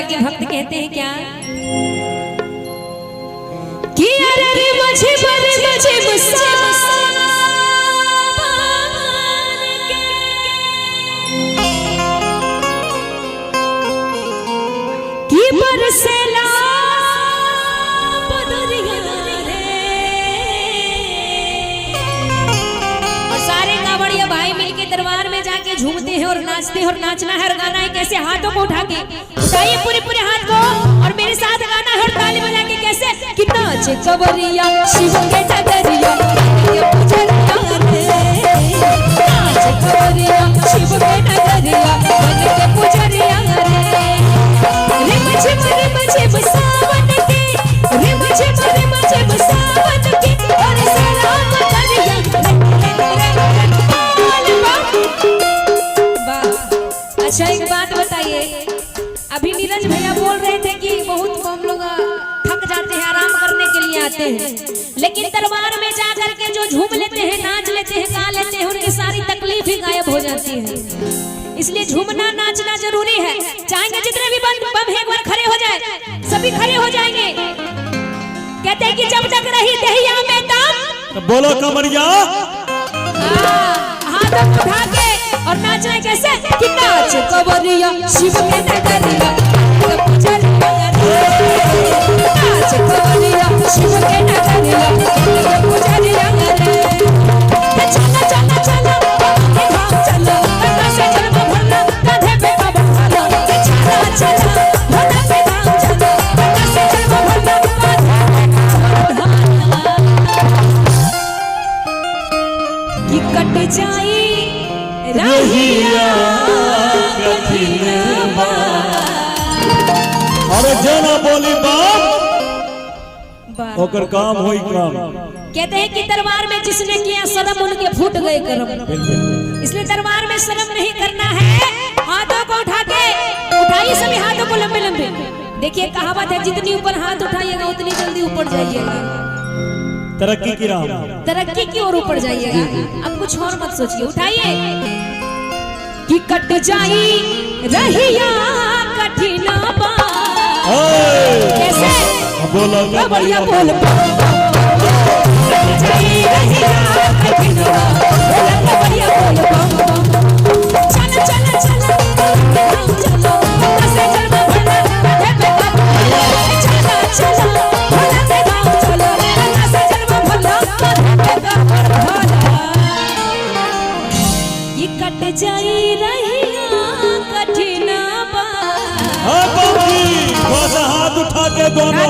जाके भक्त कहते हैं क्या कि अरे रे मुझे गुस्सा कि बरसेला बदरिया रे। और सारे कांवड़िया भाई मिलके दरबार में जाके झूमते हैं और नाचते हैं। और नाचना है और गाना है कैसे, हाथों को उठा के उठाइए पूरे हाथ को और मेरे साथ गाना है और ताली बजा के कैसे कि नाचे कवरिया शिव के डगरिया नाचे कवरिया शिव के डगरिया बन के पुजरिया रे। रिम झिम सावन के रिम झिम सावन के और सलाम करिया। अच्छा एक बात बताइए, अभी नीरज भैया बोल रहे थे कि बहुत हम लोग थक जाते हैं, आराम करने के लिए आते हैं, लेकिन दरबार में जाकर के जो झूम लेते हैं, नाच लेते हैं, गा लेते हैं, उनकी सारी तकलीफ ही गायब हो जाती है। इसलिए झूमना नाचना जरूरी है। चाहेंगे जितने भी बम है एक बार खड़े हो जाए, सभी खड़े हो जाएंगे। कहते हैं कि जब तक रही दहिया में दम तो बोलो कमरिया हाथ उठा के और नाचना कैसे कि नाच कवरिया शिव के डगरिया नाच कवरिया शिव के डगरिया पुजरिया रे। चला चला चला धाम चला कंधा से जन्म भरना कंधे पे बाबा चला चला भोला पे धाम चला कंधा से जन्म भरना कि कट जाई रहिया कठिन अरे जना बोली बाप ओकर काम होई काम। कहते हैं कि दरबार में जिसने किया शर्म उनके फूट गए करम। इसलिए दरबार में शर्म नहीं करना है। हाथों को उठा के उठाइए, सभी हाथों को लंबे लंबे। देखिए कहावत है जितनी ऊपर हाथ उठाइएगा उतनी जल्दी ऊपर जाइएगा, तरक्की की राह, तरक्की की ओर ऊपर जाइएगा। अब कुछ और मत सोचिए, उठाइए कि कट जाई रहिया कठिन कैसे बोलो बढ़िया बोल जाई रहिया कठिन बढ़िया बोल चला चला चला चलो ऐसे चलना भला चला चला भला से गाँव चलो ऐसे चलना भला ये कट जाई रहिया कठिन हाथ उठा के दोनों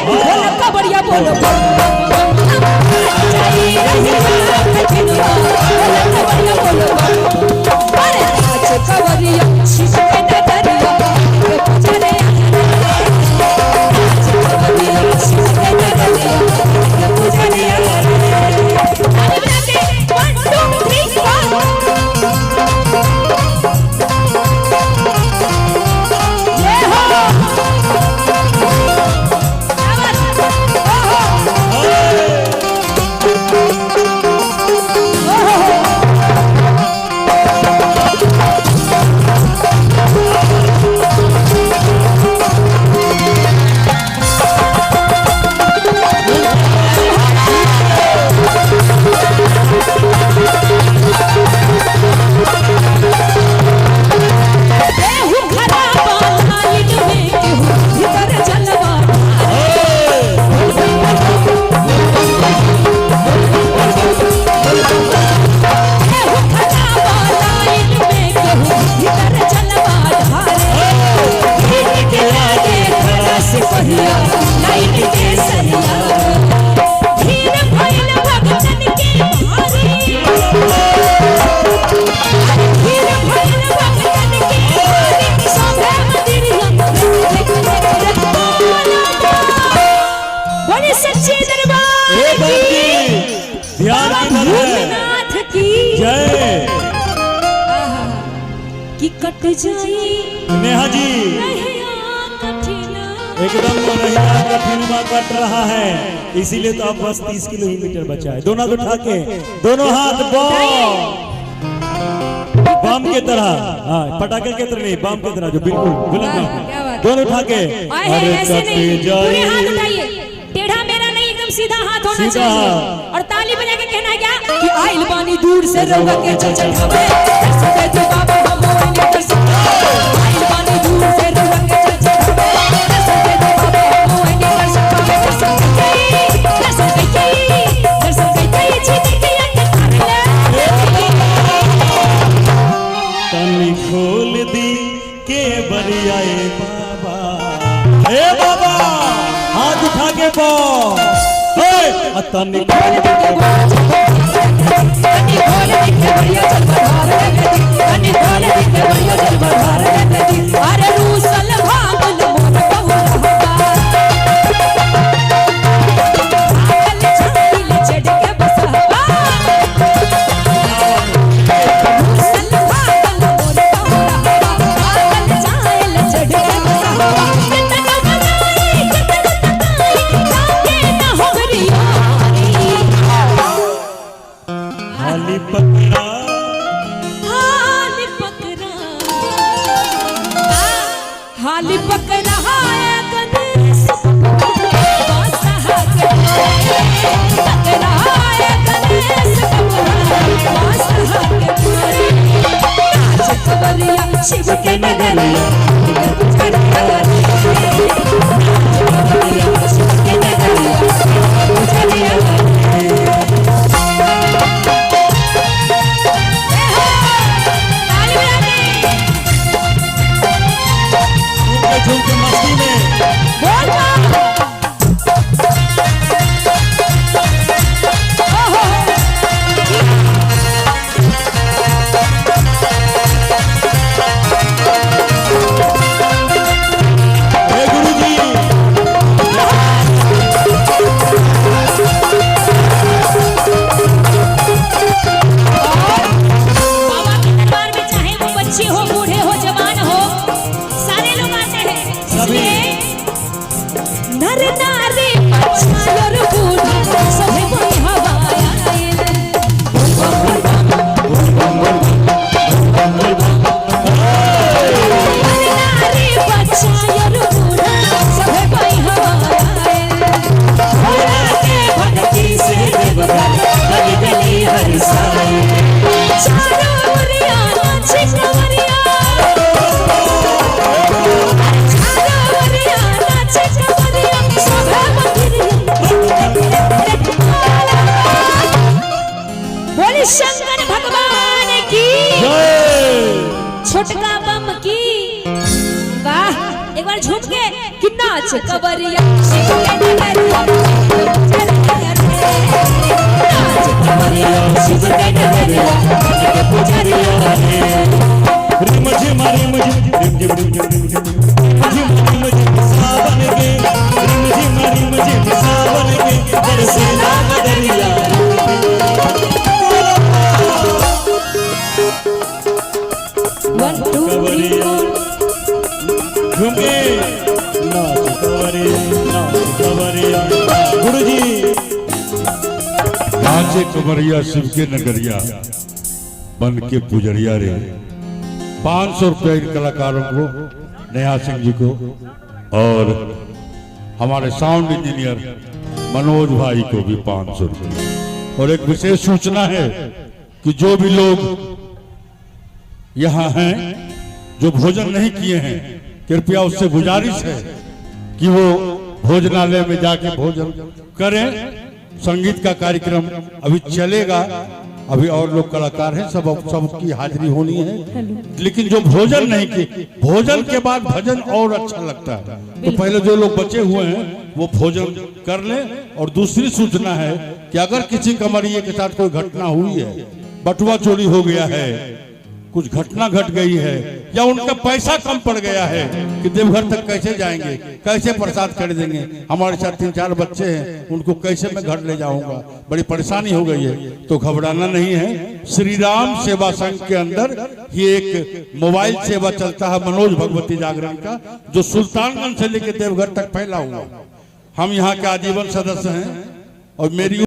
बोलो का बढ़िया बोलो अरे नाच कवरिया शिव के डगरिया पुजरिया नाच कवरिया शिव के डगरिया पुजरिया। 1 2 3 कट जाई नेहा जी एकदम रहिया कठिन कट रहा है, इसीलिए तो आप बस 30 किलोमीटर बचा है। दोनों उठा के दोनों हाथ बम के तरह, हाँ पटाखे के तरह नहीं, बम की तरह जो बिल्कुल बुलंद दोनों उठा के। अरे ऐसे नहीं, पूरे हाथ उठाइए, टेढ़ा मेरा नहीं, एकदम सीधा हाथ होना चाहिए। और ताली बजा के कहना है क्या कि आइल पानी दूर से रउआ के चढ़ावे दर्शन दे बाबा हम मोरे दर्शन, आइल पानी दूर से रउआ के चढ़ावे दर्शन दे बाबा हम मोरे दर्शन, दर्शन कई दर्शन कई जीत के तनी खोल दी के बरियाए बाबा, हे बाबा हाथ उठा के बोल, तनी खोल दी के बढ़िया चल बहार तनी खोल दी के बढ़िया चल बहार अरे रूसल भागल मोर बहु आगल छाइल चढ़ के बसवा, रूसल भागल मोर बहु आगल छाइल चढ़ के बसवा, कितना बनाई लागे न होरिया हाली पकड़ा हाली पकड़ा है गणेश बादशाह के पकड़ा है गणेश बादशाह के नाच कवरिया शिव के नगरिया शिव के नगरिया झूम के मस्ती में बोल नर नारी पछायर बूढ़ा सभे कोई हवाया नर नारी पछायर बूढ़ा सभे कोई हवाया भोला के भक्ति से देवघर गली गली हर साई चारों ओरिया नाच कवरिया बोले शंकर भगवान की छोटका बम की वाह, एक बार झूम के कि नाच कवरिया शिव के नगरिया नाच कवरिया शिव के नगरिया के पुजरिया रिम झिम रिम झिम रिम झिम रिम झिम रिम झिम सावन के रिम झिम रिम झिम सावन के बरसे लाग दरिया वन टू थ्री झूमे नाच कवरिया गुरुजी नाचे कवरिया शिव के नगरिया बन के पुजरिया रे। 500 रुपये इन कलाकारों को, नेहा सिंह जी को और हमारे साउंड इंजीनियर मनोज भाई को भी 500 रुपये। और एक विशेष सूचना है कि जो भी लोग यहाँ हैं जो भोजन नहीं किए हैं, कृपया उससे गुजारिश है कि वो भोजनालय में जाके भोजन करें। संगीत का कार्यक्रम अभी चलेगा, अभी और लोग कलाकार हैं, सबकी हाजिरी होनी है। लेकिन जो भोजन नहीं किए, भोजन के बाद भजन और अच्छा लगता है, तो पहले जो लोग बचे हुए हैं वो भोजन कर लें। और दूसरी सूचना है कि अगर किसी कमरिए के साथ कोई घटना हुई है, बटुआ चोरी हो गया है, कुछ घटना घट गई है, या उनका पैसा कम पड़ गया है कि देवघर तक कैसे जाएंगे, कैसे प्रसाद खरीदेंगे, हमारे साथ 3-4 बच्चे हैं, उनको कैसे मैं घर ले जाऊंगा, बड़ी परेशानी हो गई है, तो घबराना नहीं है। श्री राम सेवा संघ के अंदर ये एक मोबाइल सेवा चलता है मनोज भगवती जागरण का, जो सुल्तानगंज से लेकर देवघर तक फैला हुआ। हम यहाँ के आजीवन सदस्य हैं और मेरी